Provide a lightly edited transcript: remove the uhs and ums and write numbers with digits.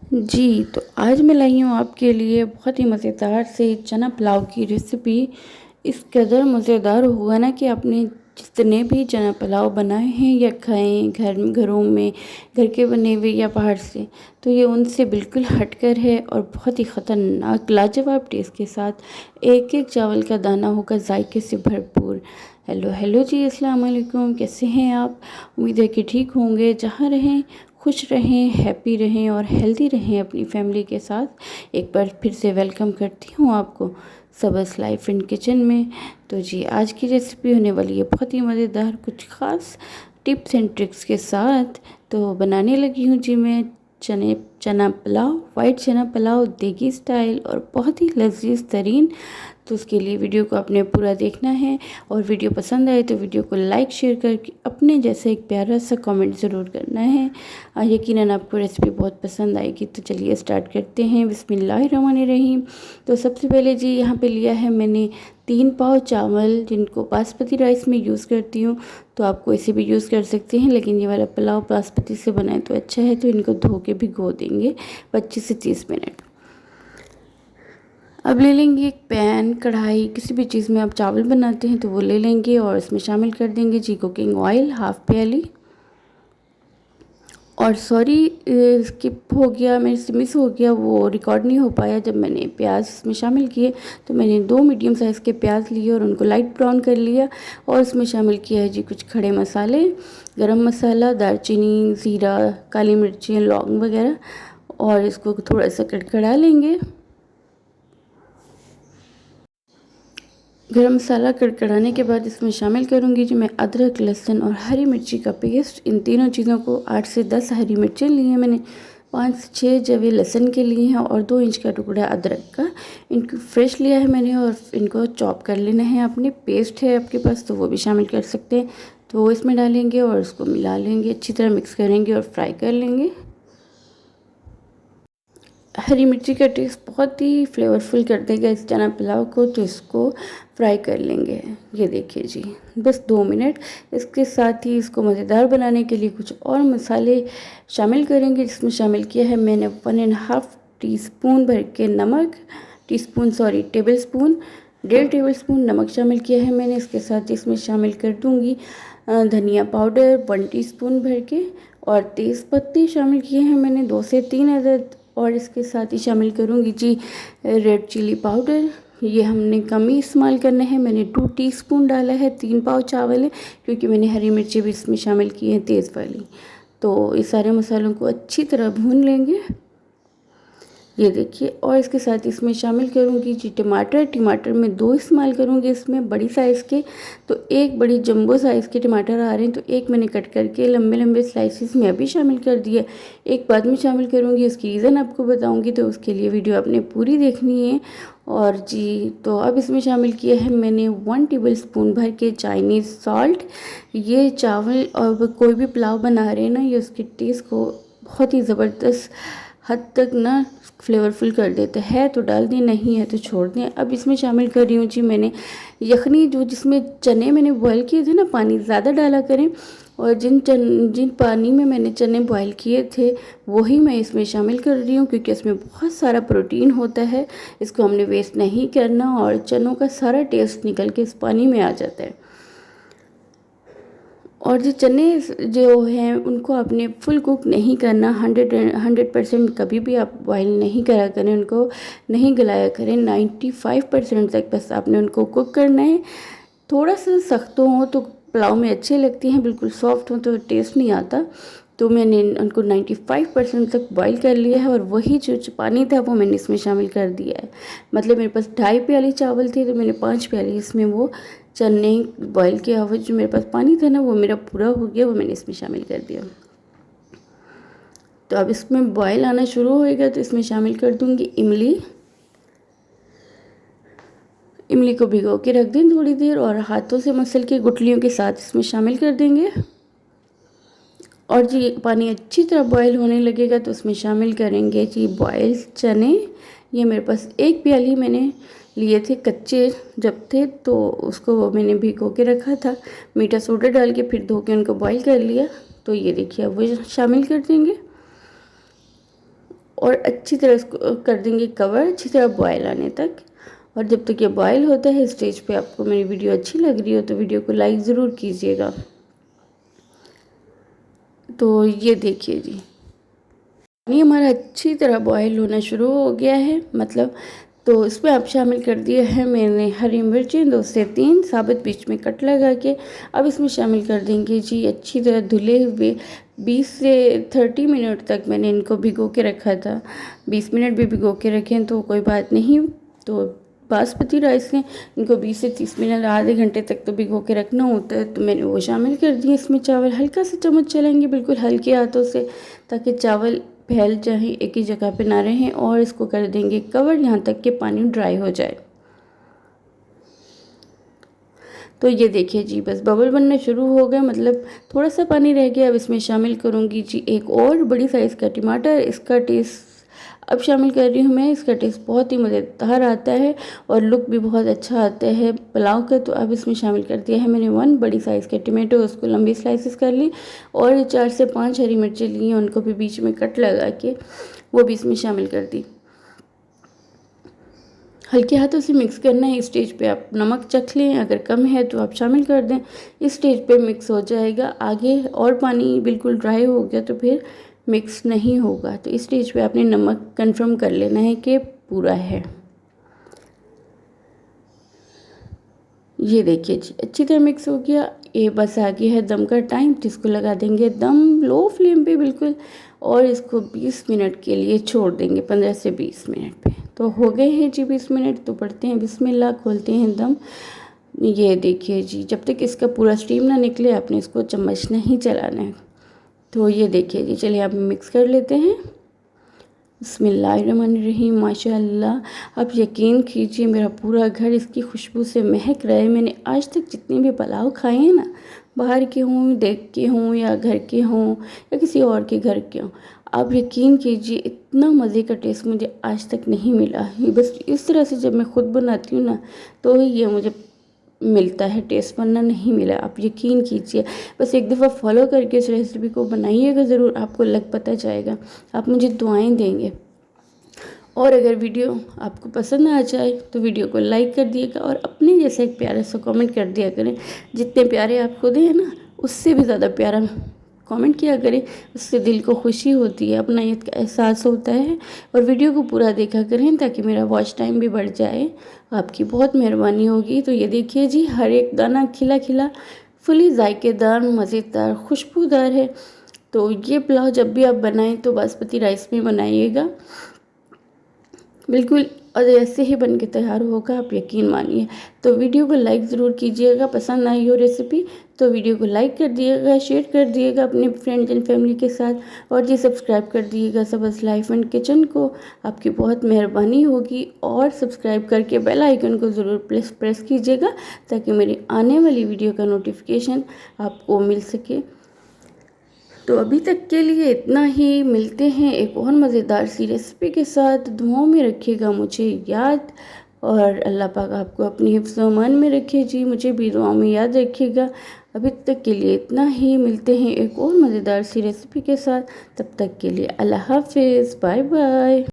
जी, तो आज मैं लाई हूँ आपके लिए बहुत ही मज़ेदार से चना पुलाव की रेसिपी। इस कदर मज़ेदार हुआ ना कि आपने जितने भी चना पुलाव बनाए हैं या खाएँ घरों में, घर के बने हुए या बाहर से, तो ये उनसे बिल्कुल हटकर है और बहुत ही ख़तरनाक लाजवाब टेस्ट के साथ एक-एक चावल का दाना होगा ज़ायके से भरपूर। हेलो जी, अस्सलाम वालेकुम, कैसे हैं आप? उम्मीद है कि ठीक होंगे। जहाँ रहें खुश रहें, हैप्पी रहें और हेल्दी रहें अपनी फैमिली के साथ। एक बार फिर से वेलकम करती हूँ आपको सबस लाइफ एंड किचन में। तो जी, आज की रेसिपी होने वाली है बहुत ही मज़ेदार, कुछ ख़ास टिप्स एंड ट्रिक्स के साथ। तो बनाने लगी हूँ जी मैं चना पुलाव, वाइट चना पुलाव देगी स्टाइल और बहुत ही लजीज तरीन। तो उसके लिए वीडियो को आपने पूरा देखना है और वीडियो पसंद आए तो वीडियो को लाइक शेयर करके अपने जैसे एक प्यारा सा कमेंट ज़रूर करना है। यकीनन आपको रेसिपी बहुत पसंद आएगी। तो चलिए स्टार्ट करते हैं, बिस्मिल्लाहिर्रहमानिर्रहीम। तो सबसे पहले जी यहाँ पे लिया है मैंने 3 पाव चावल, जिनको बासमती राइस में यूज़ करती हूँ। तो आप कोई से भी यूज़ कर सकते हैं, लेकिन ये वाला पुलाव बासमती से बनाए तो अच्छा है। तो इनको धो के भिगो देंगे 25 से 30 मिनट। अब ले लेंगे एक पैन, कढ़ाई, किसी भी चीज़ में आप चावल बनाते हैं तो वो ले लेंगे और इसमें शामिल कर देंगे जी कुकिंग ऑयल हाफ़ प्याली। और सॉरी, स्किप हो गया, मेरे से मिस हो गया, वो रिकॉर्ड नहीं हो पाया जब मैंने प्याज में शामिल किए। तो मैंने 2 मीडियम साइज़ के प्याज लिए और उनको लाइट ब्राउन कर लिया और उसमें शामिल किया है जी कुछ खड़े मसाले, गरम मसाला, दालचीनी, ज़ीरा, काली मिर्ची, लौंग वगैरह। और इसको थोड़ा सा कड़कड़ा लेंगे। गरम मसाला कड़कड़ाने के बाद इसमें शामिल करूँगी जी मैं अदरक, लहसुन और हरी मिर्ची का पेस्ट। इन तीनों चीज़ों को 8 से 10 हरी मिर्चें ली हैं मैंने, 5 से 6 जवे लहसुन के लिए हैं और 2 इंच का टुकड़ा अदरक का। इनको फ्रेश लिया है मैंने और इनको चॉप कर लेना है। अपनी पेस्ट है आपके पास तो वो भी शामिल कर सकते हैं। तो वो इसमें डालेंगे और उसको मिला लेंगे, अच्छी तरह मिक्स करेंगे और फ्राई कर लेंगे। हरी मिर्ची का टेस्ट बहुत ही फ्लेवरफुल कर देगा इस चना पुलाव को। तो इसको फ्राई कर लेंगे। ये देखिए जी, बस 2 मिनट। इसके साथ ही इसको मज़ेदार बनाने के लिए कुछ और मसाले शामिल करेंगे, जिसमें शामिल किया है मैंने 1.5 टीस्पून भर के नमक, टेबल स्पून, 1.5 टेबल स्पून नमक शामिल किया है मैंने। इसके साथ इसमें शामिल कर दूँगी धनिया पाउडर 1 टीस्पून भर के, और तेज़ पत्ते शामिल किए हैं मैंने 2 से 3 अदद। और इसके साथ ही शामिल करूँगी जी रेड चिली पाउडर। ये हमने कम ही इस्तेमाल करना है, मैंने 2 टीस्पून डाला है, 3 पाव चावल है, क्योंकि मैंने हरी मिर्ची भी इसमें शामिल की हैं तेज़ वाली। तो इस सारे मसालों को अच्छी तरह भून लेंगे। ये देखिए, और इसके साथ इसमें शामिल करूँगी जी टमाटर मैं 2 इस्तेमाल करूँगी इसमें, बड़ी साइज़ के। तो एक बड़ी जंबो साइज़ के टमाटर आ रहे हैं, तो एक मैंने कट करके लंबे लंबे स्लाइसिस में अभी शामिल कर दिया, एक बाद में शामिल करूँगी। उसकी रीज़न आपको बताऊँगी, तो उसके लिए वीडियो आपने पूरी देखनी है। और जी, तो अब इसमें शामिल किया है मैंने 1 टेबल स्पून भर के चाइनीज़ सॉल्ट। ये चावल और कोई भी पुलाव बना रहे हैं ना, ये उसके टेस्ट को बहुत ही ज़बरदस्त हद तक ना फ्लेवरफुल कर देते हैं। तो डाल दें, नहीं है तो छोड़ दें। अब इसमें शामिल कर रही हूँ जी मैंने यखनी, जो जिसमें चने मैंने बॉयल किए थे ना, पानी ज़्यादा डाला करें। और जिन पानी में मैंने चने बॉयल किए थे वही मैं इसमें शामिल कर रही हूँ, क्योंकि इसमें बहुत सारा प्रोटीन होता है। इसको हमने वेस्ट नहीं करना और चनों का सारा टेस्ट निकल के इस पानी में आ जाता है। और जो चने जो हैं उनको आपने फुल कुक नहीं करना, 100% कभी भी आप बॉईल नहीं करा करें, उनको नहीं गलाया करें। 95% तक बस आपने उनको कुक करना है। थोड़ा सा सख्त हो तो पुलाव में अच्छे लगती हैं, बिल्कुल सॉफ्ट हो तो टेस्ट नहीं आता। तो मैंने उनको 95% तक बॉईल कर लिया है और वही जो पानी था वो मैंने इसमें शामिल कर दिया है। मतलब मेरे पास 2.5 प्याली चावल थे, तो मैंने 5 प्याली इसमें वो चने बॉईल किया हुआ जो मेरे पास पानी था ना, वो मेरा पूरा हो गया, वो मैंने इसमें शामिल कर दिया। तो अब इसमें बॉईल आना शुरू होएगा तो इसमें शामिल कर दूँगी इमली। इमली को भिगो के रख दें थोड़ी देर और हाथों से मसल के गुठलियों के साथ इसमें शामिल कर देंगे। और जी, पानी अच्छी तरह बॉईल होने लगेगा तो उसमें शामिल करेंगे जी बॉयल चने। ये मेरे पास 1 प्याली मैंने लिए थे कच्चे जब थे, तो उसको मैंने भिगो के रखा था, मीठा सोडा डाल के फिर धो के उनको बॉईल कर लिया। तो ये देखिए अब वो शामिल कर देंगे। और अच्छी तरह इसको कर देंगे कवर, अच्छी तरह बॉयल आने तक। और जब तक ये बॉयल होता है, स्टेज पे आपको मेरी वीडियो अच्छी लग रही हो तो वीडियो को लाइक ज़रूर कीजिएगा। तो ये देखिए जी, पानी हमारा अच्छी तरह बॉयल होना शुरू हो गया है, मतलब तो इसमें आप शामिल कर दिए हैं मैंने हरी मिर्चें 2 से 3 साबुत बीच में कट लगा के। अब इसमें शामिल कर देंगे जी अच्छी तरह धुले हुए 20 से 30 मिनट तक मैंने इनको भिगो के रखा था। 20 मिनट भी भिगो के रखें तो कोई बात नहीं। तो बासमती राइस में इनको 20 से 30 मिनट, आधे घंटे तक तो भिगो के रखना होता है, तो मैंने वो शामिल कर दिए। इसमें चावल हल्का सा चम्मच चलाएंगे बिल्कुल हल्के हाथों से, ताकि चावल फैल जाए, एक ही जगह पे ना रहें। और इसको कर देंगे कवर यहाँ तक कि पानी ड्राई हो जाए। तो ये देखिए जी, बस बबल बनना शुरू हो गया, मतलब थोड़ा सा पानी रह गया। अब इसमें शामिल करूँगी जी एक और बड़ी साइज़ का टमाटर। इसका टेस्ट अब शामिल कर रही हूँ मैं। इसका टेस्ट बहुत ही मज़ेदार आता है और लुक भी बहुत अच्छा आता है पुलाव का। तो अब इसमें शामिल कर दिया है मैंने 1 बड़ी साइज़ के टमाटो, उसको लंबी स्लाइसेस कर ली। और 4 से 5 हरी मिर्चें ली हैं, उनको भी बीच में कट लगा के वो भी इसमें शामिल कर दी। हल्के हाथों से मिक्स करना है। इस स्टेज पे आप नमक चख लें, अगर कम है तो आप शामिल कर दें। इस स्टेज पे मिक्स हो जाएगा। आगे और पानी बिल्कुल ड्राई हो गया तो फिर मिक्स नहीं होगा। तो इस स्टेज पे आपने नमक कंफर्म कर लेना है कि पूरा है। ये देखिए जी, अच्छी तरह मिक्स हो गया। ये बस आ गया है दम का टाइम, तो इसको लगा देंगे दम लो फ्लेम पे बिल्कुल, और इसको 20 मिनट के लिए छोड़ देंगे, 15 से 20 मिनट पे। तो हो गए हैं जी 20 मिनट। तो पढ़ते हैं बिस्मिल्लाह, खोलते हैं दम। ये देखिए जी, जब तक इसका पूरा स्टीम ना निकले आपने इसको चम्मच नहीं चलाना है। तो ये देखिए जी, चलिए आप मिक्स कर लेते हैं। बिस्मिल्लाहिर्रहमानिर्रहीम, माशाअल्लाह। आप यकीन कीजिए मेरा पूरा घर इसकी खुशबू से महक रहा है। मैंने आज तक जितने भी पुलाव खाए हैं ना, बाहर के हों, देख के हों, या घर के हों, या किसी और के घर के हों, आप यकीन कीजिए इतना मज़े का टेस्ट मुझे आज तक नहीं मिला। बस इस तरह से जब मैं ख़ुद बनाती हूँ ना, तो ये मुझे मिलता है टेस्ट, वरना नहीं मिला। आप यकीन कीजिए, बस एक दफ़ा फॉलो करके इस रेसिपी को बनाइएगा ज़रूर, आपको लग पता जाएगा। आप मुझे दुआएं देंगे। और अगर वीडियो आपको पसंद आ जाए तो वीडियो को लाइक कर दिएगा, और अपने जैसा एक प्यारा सा कमेंट कर दिया करें। जितने प्यारे आप खुद हैं ना, उससे भी ज़्यादा प्यारा कमेंट किया करें, उससे दिल को खुशी होती है, अपनायत का एहसास होता है। और वीडियो को पूरा देखा करें ताकि मेरा वॉच टाइम भी बढ़ जाए, आपकी बहुत मेहरबानी होगी। तो ये देखिए जी, हर एक दाना खिला खिला, फुली जायकेदार, मज़ेदार, खुशबूदार है। तो ये पुलाव जब भी आप बनाएं तो बासमती राइस में बनाइएगा बिल्कुल, और ऐसे ही बन के तैयार होगा, आप यकीन मानिए। तो वीडियो को लाइक ज़रूर कीजिएगा, पसंद आई हो रेसिपी तो वीडियो को लाइक कर दिएगा, शेयर कर दिएगा अपने फ्रेंड्स एंड फैमिली के साथ, और जी सब्सक्राइब कर दिएगा सबस लाइफ एंड किचन को, आपकी बहुत मेहरबानी होगी। और सब्सक्राइब करके बेल आइकन को ज़रूर प्रेस कीजिएगा, ताकि मेरी आने वाली वीडियो का नोटिफिकेशन आपको मिल सके। तो अभी तक के लिए इतना ही, मिलते हैं एक और मज़ेदार सी रेसिपी के साथ। दुआओं में रखिएगा मुझे याद, और अल्लाह पाक आपको अपनी हिफ्ज़ व अमान में रखे जी, मुझे भी दुआओं में याद रखिएगा। अभी तक के लिए इतना ही, मिलते हैं एक और मज़ेदार सी रेसिपी के साथ। तब तक के लिए अल्लाह हाफिज़, बाय बाय।